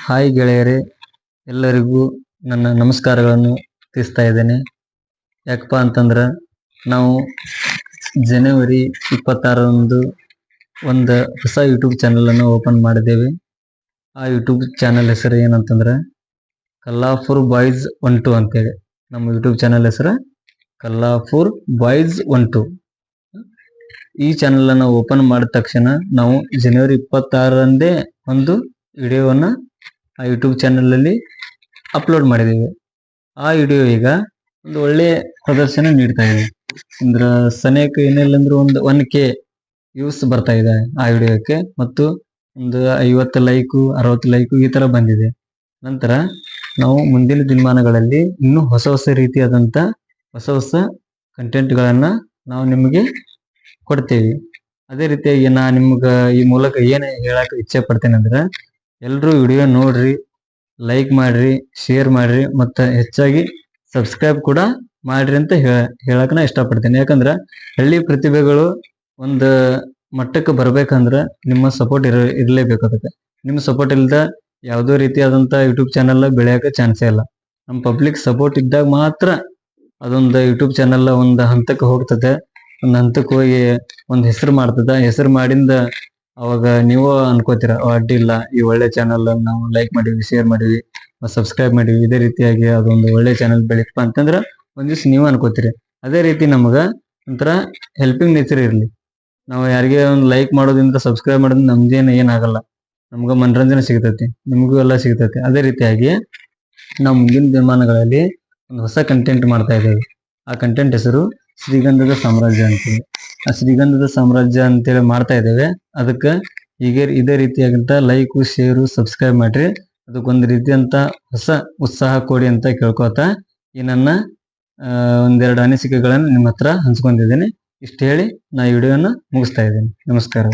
Hi ಗೆಳೆಯರೇ, ಎಲ್ಲರಿಗೂ ನನ್ನ ನಮಸ್ಕಾರಗಳನ್ನು ತಿಳಿಸ್ತಾ ಇದ್ದೇನೆ. ಯಾಕಪ್ಪ ಅಂತಂದ್ರೆ ನಾವು ಜನವರಿ 26ರಂದು ಒಂದು ಹೊಸ ಯೂಟ್ಯೂಬ್ ಚಾನಲನ್ನು ಓಪನ್ ಮಾಡಿದ್ದೇವೆ. ಆ ಯೂಟ್ಯೂಬ್ ಚಾನಲ್ ಹೆಸರು ಏನಂತಂದ್ರೆ ಕಲ್ಲಾಪುರ್ ಬಾಯ್ಸ್ 12 ಅಂತೇಳಿ. ನಮ್ಮ ಯೂಟ್ಯೂಬ್ ಚಾನಲ್ ಹೆಸರು ಕಲ್ಲಾಪುರ್ ಬಾಯ್ಸ್ 12. ಈ ಚಾನಲನ್ನು ಓಪನ್ ಮಾಡಿದ ತಕ್ಷಣ ನಾವು ಜನವರಿ 26ರಂದೇ ಒಂದು ವಿಡಿಯೋವನ್ನು ಆ ಯೂಟ್ಯೂಬ್ ಚಾನಲಲ್ಲಿ ಅಪ್ಲೋಡ್ ಮಾಡಿದ್ದೇವೆ. ಆ ವಿಡಿಯೋ ಈಗ ಒಂದು ಒಳ್ಳೆಯ ಪ್ರದರ್ಶನ ನೀಡ್ತಾ ಇದೆ. ಅಂದ್ರೆ ಸನೇಕ ಏನಿಲ್ಲ ಅಂದ್ರೆ ಒಂದು 1K ವ್ಯೂಸ್ ಬರ್ತಾ ಇದೆ ಆ ವಿಡಿಯೋಕ್ಕೆ, ಮತ್ತು ಒಂದು 50 ಲೈಕು 60 ಲೈಕು ಈ ತರ ಬಂದಿದೆ. ನಂತರ ನಾವು ಮುಂದಿನ ದಿನಮಾನಗಳಲ್ಲಿ ಇನ್ನೂ ಹೊಸ ಹೊಸ ರೀತಿಯಾದಂಥ ಹೊಸ ಕಂಟೆಂಟ್ಗಳನ್ನ ನಾವು ನಿಮಗೆ ಕೊಡ್ತೇವೆ. ಅದೇ ರೀತಿಯಾಗಿ ನಾ ನಿಮ್ಗೆ ಈ ಮೂಲಕ ಏನು ಹೇಳಕ್ ಇಚ್ಛೆ ಪಡ್ತೇನೆ ಅಂದ್ರೆ, ಎಲ್ಲರೂ ವಿಡಿಯೋ ನೋಡ್ರಿ, ಲೈಕ್ ಮಾಡ್ರಿ, ಶೇರ್ ಮಾಡ್ರಿ, ಮತ್ತು ಹೆಚ್ಚಾಗಿ ಸಬ್ಸ್ಕ್ರೈಬ್ ಕೂಡ ಮಾಡ್ರಿ ಅಂತ ಹೇಳಕ್ ನಾ ಇಷ್ಟಪಡ್ತೇನೆ. ಯಾಕಂದ್ರೆ ಹಳ್ಳಿ ಪ್ರತಿಭೆಗಳು ಒಂದು ಮಟ್ಟಕ್ಕೆ ಬರ್ಬೇಕಂದ್ರೆ ನಿಮ್ಮ ಸಪೋರ್ಟ್ ಇರಲೇಬೇಕು. ಅದಕ್ಕೆ ನಿಮ್ಮ ಸಪೋರ್ಟ್ ಇಲ್ಲದ ಯಾವುದೋ ರೀತಿಯಾದಂಥ ಯೂಟ್ಯೂಬ್ ಚಾನಲ್ ಬೆಳೆಯೋಕೆ ಚಾನ್ಸೇ ಇಲ್ಲ. ನಮ್ಮ ಪಬ್ಲಿಕ್ ಸಪೋರ್ಟ್ ಇದ್ದಾಗ ಮಾತ್ರ ಅದೊಂದು ಯೂಟ್ಯೂಬ್ ಚಾನಲ್ ಒಂದು ಹಂತಕ್ಕೆ ಹೋಗ್ತದೆ. ಒಂದು ಹಂತಕ್ಕೆ ಹೋಗಿ ಒಂದು ಹೆಸರು ಮಾಡ್ತದೆ. ಹೆಸರು ಮಾಡಿಂದ ಅವಾಗ ನೀವು ಅನ್ಕೋತೀರ, ಅಡ್ಡಿಲ್ಲ, ಈ ಒಳ್ಳೆ ಚಾನಲ್ ನಾವು ಲೈಕ್ ಮಾಡಿವಿ, ಶೇರ್ ಮಾಡಿವಿ, ಸಬ್ಸ್ಕ್ರೈಬ್ ಮಾಡಿವಿ, ಇದೇ ರೀತಿಯಾಗಿ ಅದೊಂದು ಒಳ್ಳೆ ಚಾನಲ್ ಬೆಳೀತಪ್ಪ ಅಂತಂದ್ರೆ ಒಂದ್ ದಿವ್ಸ ನೀವು ಅನ್ಕೋತೀರಿ. ಅದೇ ರೀತಿ ನಮ್ಗ ಒಂಥರ ಹೆಲ್ಪಿಂಗ್ ನೇಚರ್ ಇರಲಿ. ನಾವು ಯಾರಿಗೆ ಒಂದು ಲೈಕ್ ಮಾಡೋದ್ರಿಂದ, ಸಬ್ಸ್ಕ್ರೈಬ್ ಮಾಡೋದ್ರಿಂದ ನಮ್ದೇನು ಏನಾಗಲ್ಲ, ನಮ್ಗ ಮನರಂಜನೆ ಸಿಗ್ತೈತಿ, ನಿಮಗೂ ಎಲ್ಲ ಸಿಗ್ತೈತಿ. ಅದೇ ರೀತಿಯಾಗಿ ನಾವು ಮುಂದಿನ ದಿನಮಾನಗಳಲ್ಲಿ ಒಂದು ಹೊಸ ಕಂಟೆಂಟ್ ಮಾಡ್ತಾ ಇದ್ದೇವೆ. ಆ ಕಂಟೆಂಟ್ ಹೆಸರು ಶ್ರೀಗಂಧದ ಸಾಮ್ರಾಜ್ಯ ಅಂತೇಳಿ. ಆ ಶ್ರೀಗಂಧದ ಸಾಮ್ರಾಜ್ಯ ಅಂತೇಳಿ ಮಾಡ್ತಾ ಇದ್ದೇವೆ. ಅದಕ್ಕೆ ಇದೇ ರೀತಿಯಾದಂತ ಲೈಕ್, ಶೇರು, ಸಬ್ಸ್ಕ್ರೈಬ್ ಮಾಡ್ರಿ. ಅದಕ್ಕೊಂದು ರೀತಿಯಂತ ಹೊಸ ಉತ್ಸಾಹ ಕೊಡಿ ಅಂತ ಕೇಳ್ಕೊತಾ ಈ ನನ್ನ ಒಂದೆರಡು ಅನಿಸಿಕೆಗಳನ್ನು ನಿಮ್ಮ ಹತ್ರ ಹಂಚ್ಕೊಂಡಿದ್ದೇನೆ. ಇಷ್ಟು ಹೇಳಿ ನಾ ಈ ವಿಡಿಯೋನ ಮುಗಿಸ್ತಾ ಇದ್ದೇನೆ. ನಮಸ್ಕಾರ.